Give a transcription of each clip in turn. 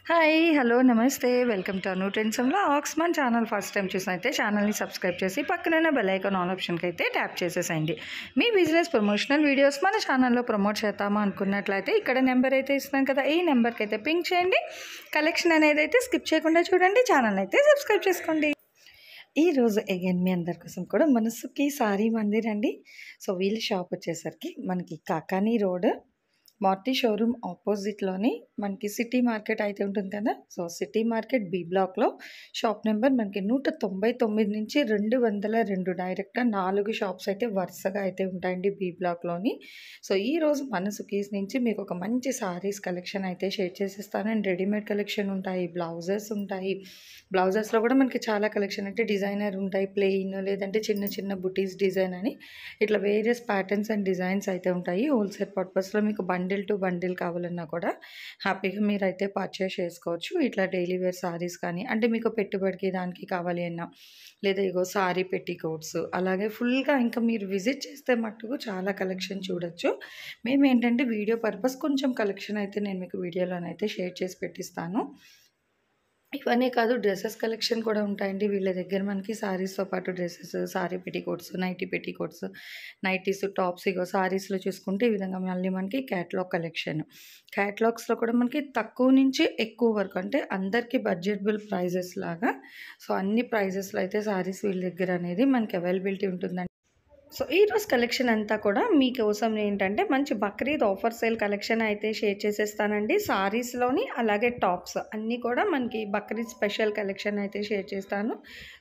Hi hello నమస్తే welcome to Anu trends vlogs. మన channel first time చూసినైతే ఛానల్ని subscribe చేసి పక్కన బెల్ ఐకాన్ ఆల్ ఆప్షన్కి అయితే ట్యాప్ చేసేసేయండి. మీ బిజినెస్ ప్రమోషనల్ వీడియోస్ మన ఛానల్లో ప్రమోట్ చేద్దామా అనుకున్నట్లయితే ఇక్కడ నెంబర్ అయితే ఇస్తున్నాను కదా, ఈ నెంబర్కి అయితే పింక్ చేయండి. కలెక్షన్ అనేది అయితే స్కిప్ చేయకుండా చూడండి, ఛానల్ అయితే సబ్స్క్రైబ్ చేసుకోండి. ఈరోజు అగైన్ మీ అందరి కోసం కూడా మనసుకి సారీ మందిర్ అండి. సో వీళ్ళ షాప్ వచ్చేసరికి మనకి కాకానీ రోడ్ మార్టీ షోరూమ్ ఆపోజిట్లోని మనకి సిటీ మార్కెట్ అయితే ఉంటుంది కదా. సో సిటీ మార్కెట్ బి బ్లాక్లో షాప్ నెంబర్ మనకి 199 నుంచి 202 డైరెక్ట్గా 4 షాప్స్ అయితే వరుసగా అయితే ఉంటాయండి బి బ్లాక్లోని. సో ఈరోజు మన సుకీస్ నుంచి మీకు ఒక మంచి సారీస్ కలెక్షన్ అయితే షేర్ చేసేస్తాను. అండ్ రెడీమేడ్ కలెక్షన్ ఉంటాయి, బ్లౌజెస్ ఉంటాయి. బ్లౌజెస్లో కూడా మనకి చాలా కలెక్షన్ అంటే డిజైనర్ ఉంటాయి, ప్లెయిన్ లేదంటే చిన్న చిన్న బుటీస్ డిజైన్ అని ఇట్లా వేరియస్ ప్యాటర్న్స్ అండ్ డిజైన్స్ అయితే ఉంటాయి. హోల్సేల్ పర్పస్లో మీకు బండిల్ టు బండిల్ కావాలన్నా కూడా హ్యాపీగా మీరు అయితే పర్చేస్ చేసుకోవచ్చు. ఇట్లా డైలీ వేర్ సారీస్ కానీ అంటే మీకు పెట్టుబడికి దానికి కావాలి అన్నా, లేదా ఇగో సారీ పెట్టికోట్స్, అలాగే ఫుల్గా ఇంకా మీరు విజిట్ చేస్తే మట్టుకు చాలా కలెక్షన్ చూడొచ్చు. మేము ఏంటంటే వీడియో పర్పస్ కొంచెం కలెక్షన్ అయితే నేను మీకు వీడియోలోనైతే షేర్ చేసి పెట్టిస్తాను. ఇవన్నీ కాదు, డ్రెస్సెస్ కలెక్షన్ కూడా ఉంటాయండి వీళ్ళ దగ్గర. మనకి సారీస్తో పాటు dresses, sari petticoats, nightie petticoats, nighties, tops. ఇగో సారీస్లో చూసుకుంటే ఈ విధంగా మళ్ళీ మనకి క్యాటలాగ్ కలెక్షన్. క్యాటలాగ్స్లో కూడా మనకి తక్కువ నుంచి ఎక్కువ వరకు అంటే అందరికీ బడ్జెటబుల్ ప్రైజెస్ లాగా. సో అన్ని ప్రైజెస్లో అయితే సారీస్ వీళ్ళ దగ్గర అనేది మనకి అవైలబిలిటీ ఉంటుందండి. సో ఈరోజు కలెక్షన్ అంతా కూడా మీకోసం ఏంటంటే మంచి బక్రీద్ ఆఫర్ సేల్ కలెక్షన్ అయితే షేర్ చేసేస్తానండి. సారీస్లోని అలాగే టాప్స్ అన్నీ కూడా మనకి బక్రీద్ స్పెషల్ కలెక్షన్ అయితే షేర్ చేస్తాను.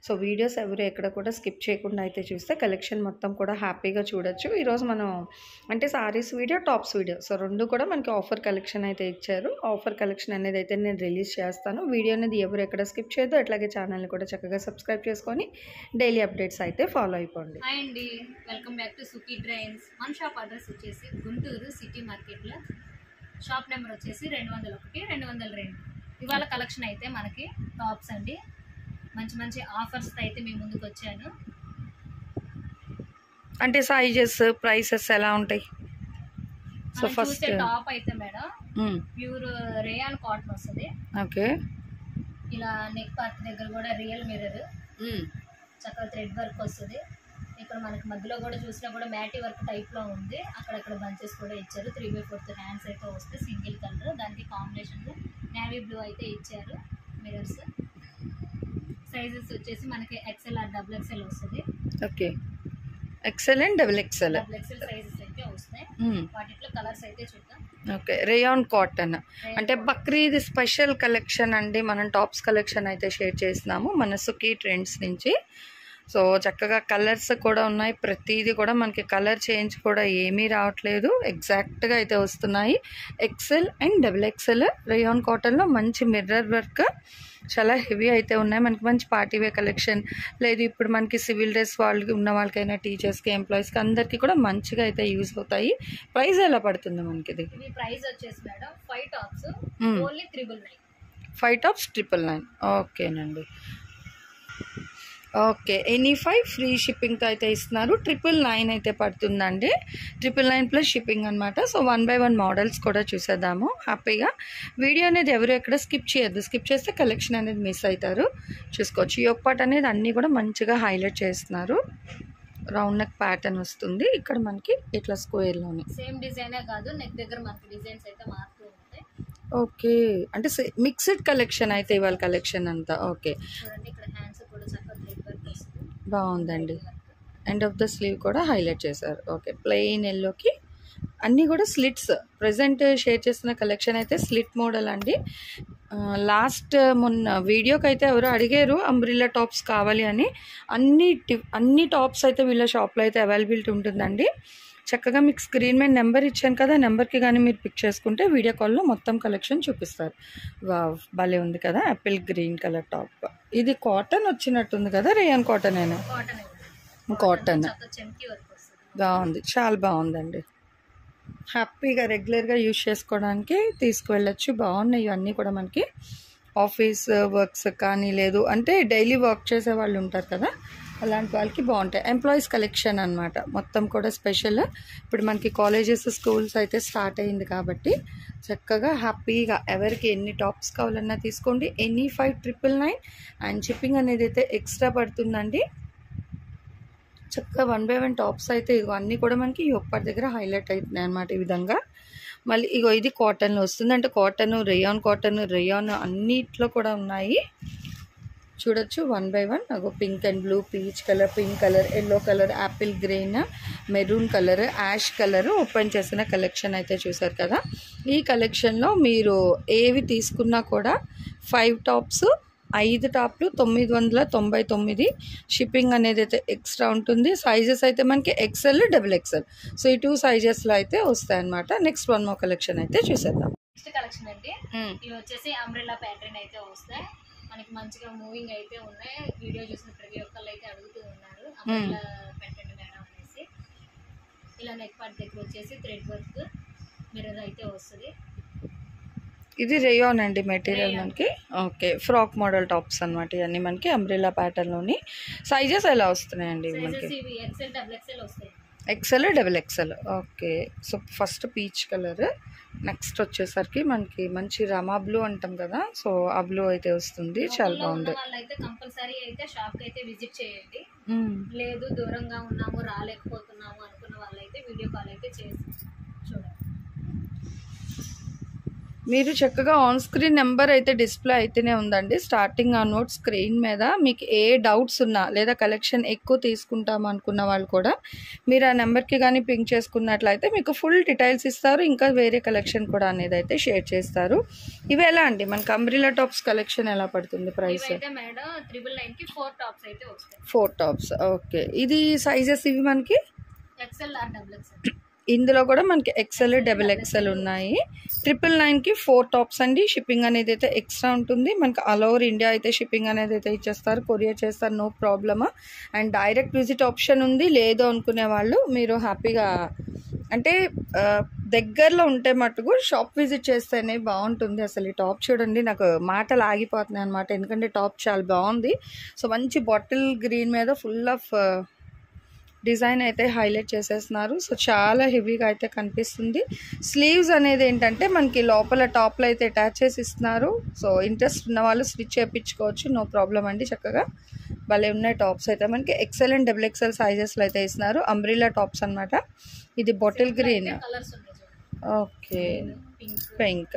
సో వీడియోస్ ఎవరు ఎక్కడ కూడా స్కిప్ చేయకుండా అయితే చూస్తే కలెక్షన్ మొత్తం కూడా హ్యాపీగా చూడొచ్చు. ఈరోజు మనం అంటే saris video, tops video, so రెండు కూడా మనకి ఆఫర్ కలెక్షన్ అయితే ఇచ్చారు. ఆఫర్ కలెక్షన్ అనేది అయితే నేను రిలీజ్ చేస్తాను. వీడియో అనేది ఎవరు ఎక్కడ స్కిప్ చేయొద్దు. అట్లాగే ఛానల్ని కూడా చక్కగా సబ్స్క్రైబ్ చేసుకొని డైలీ అప్డేట్స్ అయితే ఫాలో అయిపోండి. హాయ్ అండి, వెల్కమ్ బ్యాక్ టు సుకీ ట్రైన్స్. మన షాప్ అడ్రస్ వచ్చేసి గుంటూరు సిటీ మార్కెట్లో, షాప్ నెంబర్ వచ్చేసి 201, 202. ఇవాళ కలెక్షన్ అయితే మనకి టాప్స్ అండి. మంచి మంచి ఆఫర్స్ అయితే మేము ముందుకు వచ్చాను. అంటే సైజెస్, ప్రైసెస్ ఎలా ఉంటాయి? సో ఫస్ట్ టాప్ అయితే మేడం ప్యూర్ రేయాన్ కాటన్ వస్తుంది. ఓకే, ఇలా నెక్ పార్ట్ దగ్గర కూడా రియల్ మిర్రర్, చక్కగా థ్రెడ్ వర్క్ వస్తుంది. ఇక్కడ మనకి మధ్యలో కూడా చూసినా కూడా మ్యాటీ వర్క్ టైప్లో ఉంది. అక్కడక్కడ బంచెస్ కూడా ఇచ్చారు. 3/4 హ్యాండ్స్ అయితే వస్తే సింగిల్ కలర్, దానికి కాంబినేషన్లో నేవీ బ్లూ అయితే ఇచ్చారు. మిర్రర్స్ సైజెస్ వచ్చేసి మనకి XL ఆర్ XXL వస్తుంది. Okay, XL and XXL sizes అయితే వస్తాయి. వాటిలో కలర్స్ అయితే చూద్దాం. ఓకే, రేయాన్ కాటన్ అంటే బక్రీద్ స్పెషల్ కలెక్షన్ అండి. మనం టాప్స్ కలెక్షన్ అయితే షేర్ చేస్తున్నాము మన సుకీ ట్రెండ్స్ నుంచి. సో చక్కగా కలర్స్ కూడా ఉన్నాయి. ప్రతిదీ కూడా మనకి కలర్ చేంజ్ కూడా ఏమీ రావట్లేదు, ఎగ్జాక్ట్గా అయితే వస్తున్నాయి. XL అండ్ XXL రేయాన్ కాటన్లో మంచి మిర్రర్ వర్క్, చాలా హెవీ అయితే ఉన్నాయి. మనకి మంచి పార్టీవేర్ కలెక్షన్, లేదు ఇప్పుడు మనకి సివిల్ డ్రెస్ వాళ్ళకి ఉన్న వాళ్ళకైనా, టీచర్స్కి, ఎంప్లాయీస్కి అందరికీ కూడా మంచిగా అయితే యూజ్ అవుతాయి. ప్రైస్ ఎలా పడుతుంది మనకి? ఇది ప్రైస్ వచ్చేసి మేడం 5 టాప్స్ ఓన్లీ 999. 5 టాప్స్ 999. ఓకేనండి. ఓకే, ఎనీ 5 ఫ్రీ షిప్పింగ్తో అయితే ఇస్తున్నారు. 999 అయితే పడుతుందండి. 999 ప్లస్ షిప్పింగ్ అనమాట. సో 1 by 1 మోడల్స్ కూడా చూసేద్దాము హ్యాపీగా. వీడియో అనేది ఎవరు ఎక్కడ స్కిప్ చేయొద్దు, స్కిప్ చేస్తే కలెక్షన్ అనేది మిస్ అవుతారు. చూసుకోవచ్చు, ఈ ఒక్క పార్ట్ అనేది అన్నీ కూడా మంచిగా హైలైట్ చేస్తున్నారు. రౌండ్ నెక్ ప్యాటర్న్ వస్తుంది. ఇక్కడ మనకి ఇట్లా స్క్వేర్లోనే సేమ్ డిజైనే కాదు, నెక్ దగ్గర మనకి డిజైన్స్ అయితే మారుతూ ఉంటాయి. ఓకే, అంటే మిక్స్డ్ కలెక్షన్ అయితే ఇవాళ కలెక్షన్ అంతా. ఓకే, చూడండి ఇక్కడ హ్యాండ్స్ కూడా చక్కగా థ్రెడ్ వర్క్ వస్తుంది. బాగుందండి. ఎండ్ ఆఫ్ ద స్లీవ్ కూడా హైలైట్ చేశారు. ఓకే, ప్లెయిన్ ఎల్లోకి అన్నీ కూడా స్లిట్స్. ప్రజెంట్ షేర్ చేస్తున్న కలెక్షన్ అయితే స్లిట్ మోడల్ అండి. లాస్ట్ మొన్న వీడియోకి అయితే ఎవరు అడిగారు అంబ్రిల్లా టాప్స్ కావాలి అని. అన్ని టాప్స్ అయితే వీళ్ళ షాప్లో అయితే అవైలబిలిటీ ఉంటుందండి. చక్కగా మీకు స్క్రీన్ మీద నెంబర్ ఇచ్చాను కదా, నెంబర్కి కానీ మీరు పిక్ చేసుకుంటే వీడియో కాల్లో మొత్తం కలెక్షన్ చూపిస్తారు. వావ్, భలే ఉంది కదా, యాపిల్ గ్రీన్ కలర్ టాప్. ఇది కాటన్ వచ్చినట్టుంది కదా, రేయాన్ కాటన్ అయినా? కాటన్ బాగుంది, చాలా బాగుందండి. హ్యాపీగా రెగ్యులర్గా యూజ్ చేసుకోవడానికి తీసుకువెళ్ళచ్చు. బాగున్నాయి ఇవన్నీ కూడా మనకి ఆఫీస్ వర్క్స్ కానీ, లేదు అంటే డైలీ వర్క్ చేసే వాళ్ళు ఉంటారు కదా, అలాంటి వాళ్ళకి బాగుంటాయి. ఎంప్లాయీస్ కలెక్షన్ అనమాట మొత్తం కూడా స్పెషల్. ఇప్పుడు మనకి కాలేజెస్ స్కూల్స్ అయితే స్టార్ట్ అయింది కాబట్టి చక్కగా హ్యాపీగా ఎవరికి ఎన్ని టాప్స్ కావాలన్నా తీసుకోండి. ఎనీ 5999 అండ్ షిప్పింగ్ అనేది అయితే ఎక్స్ట్రా పడుతుందండి. చక్కగా 1 by 1 టాప్స్ అయితే ఇగో అన్నీ కూడా మనకి యోగపాట్ దగ్గర హైలైట్ అవుతున్నాయి అనమాట. ఈ విధంగా మళ్ళీ ఇగో ఇది కాటన్లో వస్తుంది. అంటే కాటన్, రేయాన్ అన్నిట్లో కూడా ఉన్నాయి. చూడొచ్చు 1 by 1. అగో pink and blue, peach colour, pink colour, yellow colour, apple green, maroon colour, ash colour open చేసిన కలెక్షన్ అయితే చూసారు కదా. ఈ కలెక్షన్లో మీరు ఏవి తీసుకున్నా కూడా 5 టాప్స్ 5 టాప్లు 999. షిప్పింగ్ అనేది అయితే ఎక్స్ట్రా ఉంటుంది. సైజెస్ అయితే మనకి XL, XXL. సో ఈ 2 సైజెస్లో అయితే వస్తాయి అనమాట. నెక్స్ట్ 1 more కలెక్షన్ అయితే చూసేద్దాం. నెక్స్ట్ కలెక్షన్ అండి, ఇవి వచ్చేసి అంబ్రెల్లా ప్యాటర్న్ అయితే వస్తాయి. మనకి మంచిగా మూవింగ్ అయితే ఉన్నాయి. వీడియో చూసిన ప్రతి ఒక్కళ్ళు అయితే అడుగుతూ ఉన్నారు అంబ్రెల్లా పెట్టండి మేడం అనేసి. ఇలా నెక్ పార్ట్ దగ్గర వచ్చేసి థ్రెడ్ వర్క్ మిర్రర్ అయితే వస్తుంది. ఇది రేయాన్ అండి మెటీరియల్ మనకి. ఓకే, ఫ్రాక్ మోడల్ టాప్స్ అనమాట ఇవన్నీ మనకి అంబ్రెల్లా ప్యాటర్న్లోని. సైజెస్ ఎలా వస్తున్నాయండి మనకి? XL, XXL వస్తాయి. XL, XXL. Okay. So first peach colour, next వచ్చేసరికి మనకి మంచి రమా బ్లూ అంటాం కదా, సో ఆ బ్లూ అయితే వస్తుంది. చాలా బాగుంది. వాళ్ళైతే కంపల్సరీ అయితే షాప్ కి అయితే విజిట్ చేయండి. లేదు దూరంగా ఉన్నాము రాలేకపోతున్నాము అనుకున్న వాళ్ళైతే వీడియో కాల్ అయితే చేసి చూడండి. మీరు చక్కగా ఆన్ స్క్రీన్ నెంబర్ అయితే డిస్ప్లే అయితేనే ఉందండి. స్టార్టింగ్ ఆ నోట్ స్క్రీన్ మీద మీకు ఏ డౌట్స్ ఉన్నా లేదా కలెక్షన్ ఎక్కువ తీసుకుంటాం అనుకున్న వాళ్ళు కూడా మీరు ఆ నెంబర్కి కానీ పింక్ చేసుకున్నట్లయితే మీకు ఫుల్ డీటెయిల్స్ ఇస్తారు. ఇంకా వేరే కలెక్షన్ కూడా అనేది అయితే షేర్ చేస్తారు. ఇవి ఎలా అండి మనకి అంబ్రెల్లా టాప్స్ కలెక్షన్ ఎలా పడుతుంది ప్రైస్? మేడం 999 కి 4 టాప్స్ అయితే వస్తాయి. 4 టాప్స్. ఓకే. ఇది సైజెస్ ఇవి మనకి XL or XXL. ఇందులో కూడా మనకి XL, XXL ఉన్నాయి. 999కి 4 టాప్స్ అండి. షిప్పింగ్ అనేది అయితే ఎక్స్ట్రా ఉంటుంది. మనకి ఆల్ ఓవర్ ఇండియా అయితే షిప్పింగ్ అనేది అయితే ఇచ్చేస్తారు, కొరియర్ చేస్తారు, no problem. And direct visit option ఉంది. లేదు అనుకునే వాళ్ళు మీరు హ్యాపీగా అంటే దగ్గరలో ఉంటే మటుకు షాప్ విజిట్ చేస్తేనే బాగుంటుంది. అసలు ఈ టాప్ చూడండి, నాకు మాటలు ఆగిపోతున్నాయి అనమాట. ఎందుకంటే టాప్ చాలా బాగుంది. సో మంచి బాటిల్ గ్రీన్ మీద ఫుల్ ఆఫ్ డిజైన్ అయితే హైలైట్ చేసేస్తున్నారు. సో చాలా హెవీగా అయితే కనిపిస్తుంది. స్లీవ్స్ అనేది ఏంటంటే మనకి లోపల టాప్లో అయితే అటాచ్ చేసి ఇస్తున్నారు. సో ఇంట్రెస్ట్ ఉన్న వాళ్ళు స్టిచ్ చేయించుకోవచ్చు, నో ప్రాబ్లం అండి. చక్కగా భలే ఉన్నాయి టాప్స్ అయితే మనకి. XL అండ్ XXL సైజెస్లో అయితే ఇస్తున్నారు. అంబ్రెల్లా టాప్స్ అనమాట. ఇది బాటిల్ గ్రీన్, ఓకే, పింక్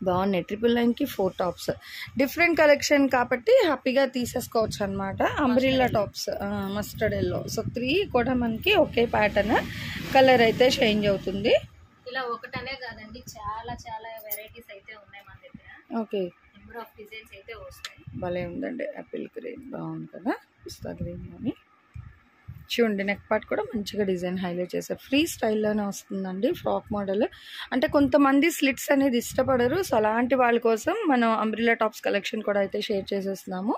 బాగున్నాయి. 999కి 4 టాప్స్. డిఫరెంట్ కలెక్షన్ కాబట్టి హ్యాపీగా తీసేసుకోవచ్చు అనమాట. Umbrella tops mustard yellow. So 3 కూడా మనకి ఒకే ప్యాటర్న్, కలర్ అయితే చేంజ్ అవుతుంది. ఇలా ఒకటనే కాదండి, చాలా చాలా వెరైటీస్ అయితే ఉన్నాయి మన దగ్గర. ఓకే, నెంబర్ ఆఫ్ డిజైన్స్ అయితే వస్తాయి. భలే ఉందండి. యాపిల్ గ్రీన్ బాగుంది కదా, పిస్తా గ్రీన్ అని చూడండి. నెక్ పార్ట్ కూడా మంచిగా డిజైన్ హైలైట్ చేశారు. ఫ్రీ స్టైల్లోనే వస్తుందండి, ఫ్రాక్ మోడల్. అంటే కొంతమంది స్లిట్స్ అనేది ఇష్టపడరు. సో అలాంటి వాళ్ళ కోసం మనం అంబ్రెల్లా టాప్స్ కలెక్షన్ కూడా అయితే షేర్ చేసేస్తున్నాము.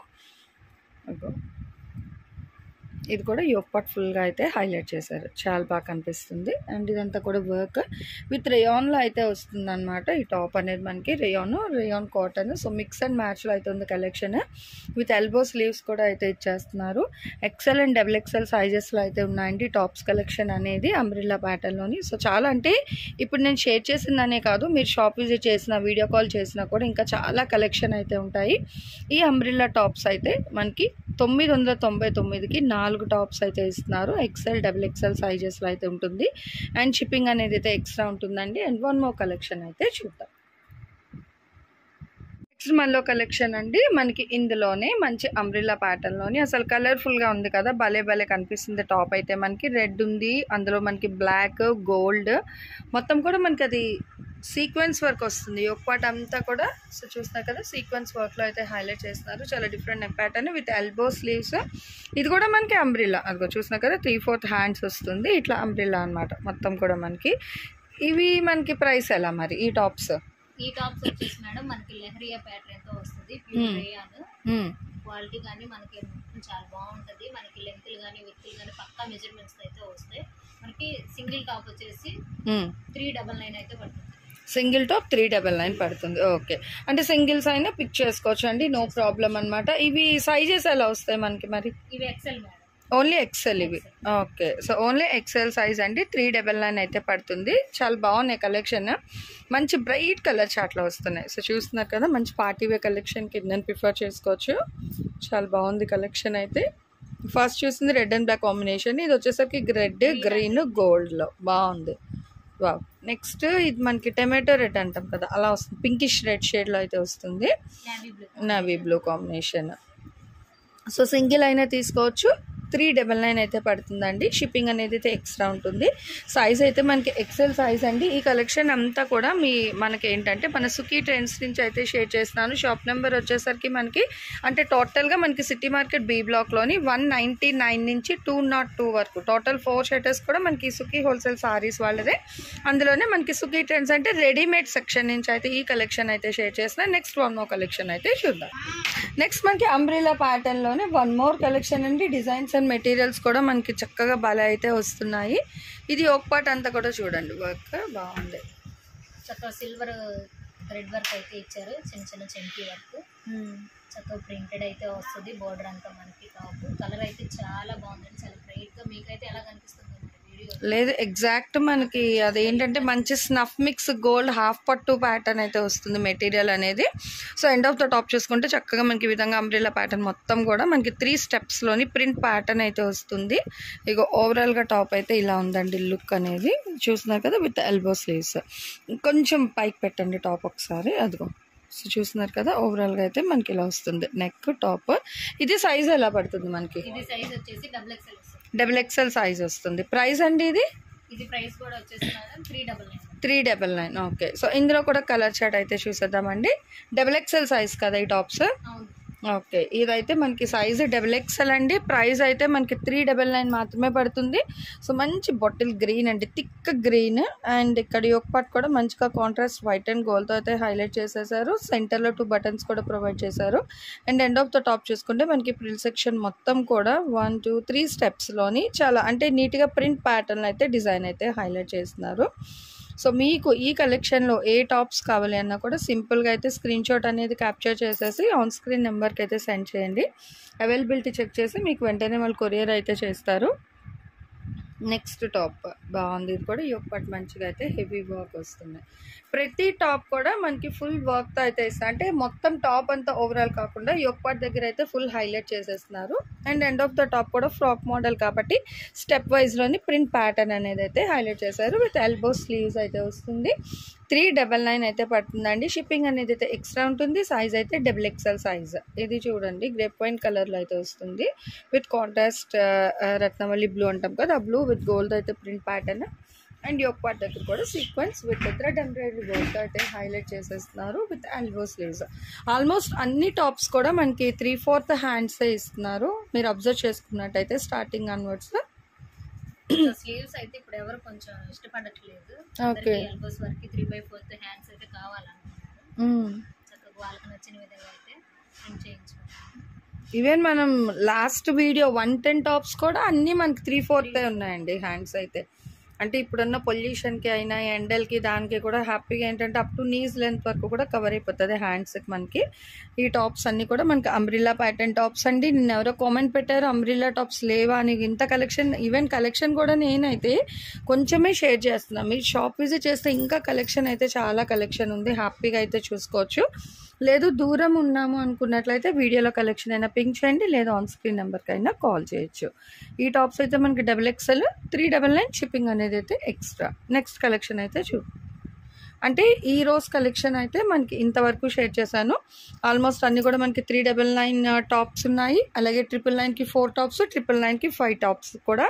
ఇది కూడా యోక్ పార్ట్ ఫుల్గా అయితే హైలైట్ చేశారు, చాలా బాగా కనిపిస్తుంది. అండ్ ఇదంతా కూడా వర్క్ విత్ రేయాన్లో అయితే వస్తుంది అనమాట. ఈ టాప్ అనేది మనకి rayon cotton. So mix and మ్యాచ్లో అయితే ఉంది కలెక్షన్. విత్ ఎల్బో స్లీవ్స్ కూడా అయితే ఇచ్చేస్తున్నారు. XL అండ్ XXL సైజెస్లో అయితే ఉన్నాయండి టాప్స్ కలెక్షన్ అనేది అంబ్రెల్లా ప్యాటర్న్లోని. సో చాలా అంటే ఇప్పుడు నేను షేర్ చేసిందనే కాదు, మీరు షాప్ విజిట్ చేసిన, వీడియో కాల్ చేసినా కూడా ఇంకా చాలా కలెక్షన్ అయితే ఉంటాయి. ఈ అంబ్రెల్లా టాప్స్ అయితే మనకి 999కి 4 టాప్స్ అయితే ఇస్తున్నారు. XL, XXL సైజెస్లో అయితే ఉంటుంది. అండ్ షిప్పింగ్ అనేది అయితే ఎక్స్ట్రా ఉంటుందండి. అండ్ 1 more కలెక్షన్ అయితే చూద్దాం. నెక్స్ట్ మళ్ళీ కలెక్షన్ అండి మనకి. ఇందులోనే మంచి అంబ్రెల్లా ప్యాటర్న్లోని అసలు కలర్ఫుల్గా ఉంది కదా, భలే కనిపిస్తుంది. టాప్ అయితే మనకి రెడ్ ఉంది, అందులో మనకి బ్లాక్, గోల్డ్ మొత్తం కూడా మనకి అది సీక్వెన్స్ వర్క్ వస్తుంది. ఒక పార్ట్ అంతా కూడా సో చూస్తున్నారు కదా, సీక్వెన్స్ వర్క్లో అయితే హైలైట్ చేస్తున్నారు. చాలా different neck pattern with elbow sleeves. ఇది కూడా మనకి అంబ్రెల్లా, అదిగో చూస్తున్నారు కదా, 3/4 హ్యాండ్స్ వస్తుంది. ఇట్లా అంబ్రెల్లా అనమాట మొత్తం కూడా మనకి. ఇవి మనకి ప్రైస్ ఎలా మరి ఈ టాప్స్? ఈ టాప్స్ వచ్చేసి మేడం మనకి లెహరియా ప్యాటర్న్ తో వస్తుంది. ప్యూర్ రేయాన్ క్వాలిటీ కానీ మనకి చాలా బాగుంటుంది. మనకి లెంత్లు కానీ విత్తులు కానీ పక్కా మెజర్మెంట్స్ అయితే వస్తాయి. మనకి సింగిల్ టాప్ వచ్చేసి 399 అయితే పడుతుంది. సింగిల్ టాప్ 399 పడుతుంది. ఓకే, అంటే సింగిల్స్ అయినా పిక్ చేసుకోవచ్చు అండి, నో ప్రాబ్లం అనమాట. ఇవి సైజెస్ ఎలా వస్తాయి మనకి మరి? ఇవి ఎక్సెల్ మేడం, ఓన్లీ ఎక్సెల్ ఇవి. Okay, so only excel size అండి, 399 అయితే పడుతుంది. చాలా బాగున్నాయి కలెక్షన్, మంచి బ్రైట్ కలర్ చాట్లో వస్తున్నాయి. సో చూస్తున్నారు కదా, మంచి పార్టీ వేర్ కలెక్షన్ కింద ప్రిఫర్ చేసుకోవచ్చు. చాలా బాగుంది కలెక్షన్ అయితే. ఫస్ట్ చూసింది రెడ్ అండ్ బ్లాక్ కాంబినేషన్, ఇది వచ్చేసరికి రెడ్ గ్రీన్ గోల్డ్లో బాగుంది. వావ్, నెక్స్ట్ ఇది మనకి టమాటో రెడ్ అంటాం కదా, అలా వస్తుంది, పింకిష్ రెడ్ షేడ్లో అయితే వస్తుంది, navy blue combination. So single అయినా తీసుకోవచ్చు, 399 అయితే పడుతుందండి. షిప్పింగ్ అనేది అయితే ఎక్స్ట్రా ఉంటుంది. సైజ్ అయితే మనకి ఎక్సెల్ సైజ్ అండి. ఈ కలెక్షన్ అంతా కూడా మనకి ఏంటంటే మన సుఖీ ట్రెండ్స్ నుంచి అయితే షేర్ చేస్తున్నాను. షాప్ నెంబర్ వచ్చేసరికి మనకి అంటే టోటల్గా మనకి సిటీ మార్కెట్ బి బ్లాక్లోని 199 నుంచి 202 వరకు టోటల్ 4 షర్టర్స్ కూడా మనకి సుఖీ హోల్సేల్ సారీస్ వాళ్ళదే. అందులోనే మనకి సుఖీ ట్రెండ్స్ అంటే రెడీమేడ్ సెక్షన్ నుంచి అయితే ఈ కలెక్షన్ అయితే షేర్ చేసిన. నెక్స్ట్ వన్ మోర్ కలెక్షన్ అయితే చూద్దాం. నెక్స్ట్ మనకి అంబ్రెలా ప్యాటర్న్లోనే వన్ మోర్ కలెక్షన్ అండి. డిజైన్స్ అండ్ మెటీరియల్స్ కూడా మనకి చక్కగా భలే అయితే వస్తున్నాయి. ఇది ఒక పార్ట్ అంతా కూడా చూడండి, వర్క్ బాగుంది, చక్కగా సిల్వర్ థ్రెడ్ వర్క్ అయితే ఇచ్చారు, చిన్న చిన్న చెంకి వర్క్, చక్కగా ప్రింటెడ్ అయితే వస్తుంది. బోర్డర్ అంతా మనకి టాప్ కలర్ అయితే చాలా బాగుందండి, చాలా బ్రైట్గా. మీకైతే ఎలా కనిపిస్తుంది వీడియో? లేదు, ఎగ్జాక్ట్ మనకి అదేంటంటే మంచి స్నఫ్ మిక్స్ గోల్డ్ హాఫ్ పట్టు ప్యాటర్న్ అయితే వస్తుంది మెటీరియల్ అనేది. So end of the top చూసుకుంటే చక్కగా మనకి ఈ విధంగా అంబ్రెల్లా ప్యాటర్న్ మొత్తం కూడా మనకి 3 స్టెప్స్లోని ప్రింట్ ప్యాటర్న్ అయితే వస్తుంది. ఇక ఓవరాల్గా టాప్ అయితే ఇలా ఉందండి లుక్ అనేది, చూస్తున్నారు కదా, విత్ ఎల్బో స్లీవ్స్. కొంచెం పైకి పెట్టండి టాప్ ఒకసారి, అదిగో. సో చూస్తున్నారు కదా, ఓవరాల్గా అయితే మనకి ఇలా వస్తుంది నెక్ టాప్. ఇది సైజ్ ఎలా పడుతుంది మనకి? ఇది సైజ్ వచ్చేసి XXL డబుల్ ఎక్స్ఎల్ సైజ్ వస్తుంది. ప్రైస్ అండి ఇది ప్రైస్ కూడా వచ్చేసి మేడం 399. ఓకే, సో ఇందులో కూడా కలర్ చార్ట్ అయితే చూసేద్దామండి. డబుల్ ఎక్స్ఎల్ సైజ్ కదా ఈ టాప్స్? అవును. ఓకే, ఇదైతే మనకి సైజు XXL అండి. ప్రైస్ అయితే మనకి 399 మాత్రమే పడుతుంది. సో మంచి బాటిల్ గ్రీన్ అండి, థిక్ గ్రీన్. అండ్ ఇక్కడ ఒక పార్ట్ కూడా మంచిగా కాంట్రాస్ట్ వైట్ అండ్ గోల్డ్తో అయితే హైలైట్ చేసేసారు. సెంటర్లో 2 బటన్స్ కూడా ప్రొవైడ్ చేశారు. And end of the top చూసుకుంటే మనకి ప్రిల్ సెక్షన్ మొత్తం కూడా 1 2 3 స్టెప్స్లోని చాలా అంటే నీట్గా ప్రింట్ ప్యాటర్న్ అయితే డిజైన్ అయితే హైలైట్ చేస్తున్నారు. సో మీకు ఈ కలెక్షన్లో ఏ టాప్స్ కావాలి అన్నా కూడా సింపుల్గా అయితే స్క్రీన్ షాట్ అనేది క్యాప్చర్ చేసేసి ఆన్ స్క్రీన్ నెంబర్కి అయితే సెండ్ చేయండి. అవైలబిలిటీ చెక్ చేసి మీకు వెంటనే వాళ్ళు కొరియర్ అయితే చేస్తారు. నెక్స్ట్ టాప్ బాగుంది, ఇది కూడా యోక్ పార్ట్ మంచిగా అయితే హెవీ వర్క్ వస్తున్నాయి. ప్రతి టాప్ కూడా మనకి ఫుల్ వర్క్తో అయితే ఇస్తారు, అంటే మొత్తం టాప్ అంతా ఓవరాల్ కాకుండా యోక్ పార్ట్ దగ్గర అయితే ఫుల్ హైలైట్ చేసేస్తున్నారు. And end of the top కూడా ఫ్రాక్ మోడల్ కాబట్టి స్టెప్ వైజ్లోని ప్రింట్ ప్యాటర్న్ అనేది అయితే హైలైట్ చేశారు. విత్ ఎల్బో స్లీవ్స్ అయితే వస్తుంది. 399 అయితే పడుతుందండి. షిప్పింగ్ అనేది అయితే ఎక్స్ట్రా ఉంటుంది. సైజ్ అయితే XXL సైజ్. ఇది చూడండి, గ్రేప్ వైన్ కలర్లో అయితే వస్తుంది విత్ కాంట్రాస్ట్ రత్నవల్లి బ్లూ అంటాం కదా, బ్లూ విత్ గోల్డ్ అయితే print pattern. And yoke part దగ్గర కూడా sequence with thread embroidery work అయితే హైలైట్ చేసేస్తున్నారు విత్ ఎల్బో స్లీవ్స్. ఆల్మోస్ట్ అన్ని టాప్స్ కూడా మనకి 3/4 హ్యాండ్సే ఇస్తున్నారు. మీరు అబ్జర్వ్ చేసుకున్నట్టయితే స్టార్టింగ్ అన్వర్డ్స్ స్లీవ్స్ అయితే ఇప్పుడు ఎవరు కొంచెం ఇష్టపడట్లేదు. ఓకే, ఎల్బోస్ వరకు 3/4 హ్యాండ్స్ అయితే కావాలనుకుంటున్నారు. చక్కగా వాళ్ళకి నచ్చిన విధంగా అయితే ప్రింట్ చేయించుకుంటారు. ఈవెన్ మనం లాస్ట్ వీడియో 110 టాప్స్ కూడా అన్నీ మనకి 3/4 ఉన్నాయండి హ్యాండ్స్ అయితే. అంటే ఇప్పుడున్న పొల్యూషన్కి అయినా ఎండల్కి దానికి కూడా హ్యాపీగా ఏంటంటే అప్ టు నీస్ లెంత్ వరకు కూడా కవర్ అయిపోతుంది హ్యాండ్స్కి మనకి. ఈ టాప్స్ అన్నీ కూడా మనకి అంబ్రిల్లా ప్యాటర్న్ టాప్స్ అండి. నిన్న ఎవరో కామెంట్ పెట్టారు అంబ్రిల్లా టాప్స్ లేవా అని. ఇంత కలెక్షన్, ఈవెన్ కలెక్షన్ కూడా నేనైతే కొంచెమే షేర్ చేస్తున్నాను. మీరు షాప్ విజిట్ చేస్తే ఇంకా కలెక్షన్ అయితే చాలా కలెక్షన్ ఉంది, హ్యాపీగా అయితే చూసుకోవచ్చు. లేదు దూరం ఉన్నాము అనుకున్నట్లయితే వీడియోలో కలెక్షన్ అయినా పింక్ చేయండి, లేదా ఆన్ స్క్రీన్ నెంబర్కి అయినా కాల్ చేయొచ్చు. ఈ టాప్స్ అయితే మనకి XXL 399, షిప్పింగ్ అనేది అయితే ఎక్స్ట్రా. నెక్స్ట్ కలెక్షన్ అయితే అంటే ఈ రోజు కలెక్షన్ అయితే మనకి ఇంతవరకు షేర్ చేశాను. ఆల్మోస్ట్ అన్నీ కూడా మనకి 399 టాప్స్ ఉన్నాయి. అలాగే 999కి 4 టాప్స్, 999కి 5 టాప్స్ కూడా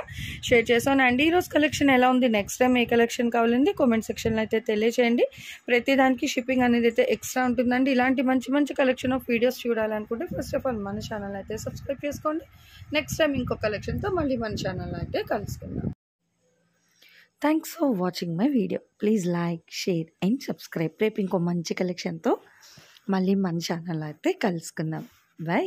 షేర్ చేశాను. అండ్ ఈ రోజు కలెక్షన్ ఎలా ఉంది, నెక్స్ట్ టైం ఏ కలెక్షన్ కావాలండి కామెంట్ సెక్షన్లో అయితే తెలియచేయండి. ప్రతి దానికి షిప్పింగ్ అనేది అయితే ఎక్స్ట్రా ఉంటుందండి. ఇలాంటి మంచి మంచి కలెక్షన్ ఆఫ్ వీడియోస్ చూడాలనుకుంటే ఫస్ట్ ఆఫ్ ఆల్ మన ఛానల్ అయితే సబ్స్క్రైబ్ చేసుకోండి. నెక్స్ట్ టైం ఇంకో కలెక్షన్తో మళ్ళీ మన ఛానల్ అయితే కలుసుకుందాం. Thanks for watching my video. Please like, share and subscribe. రేపు ఇంకో మంచి కలెక్షన్తో మళ్ళీ మన ఛానల్ అయితే కలుసుకుందాం. బై.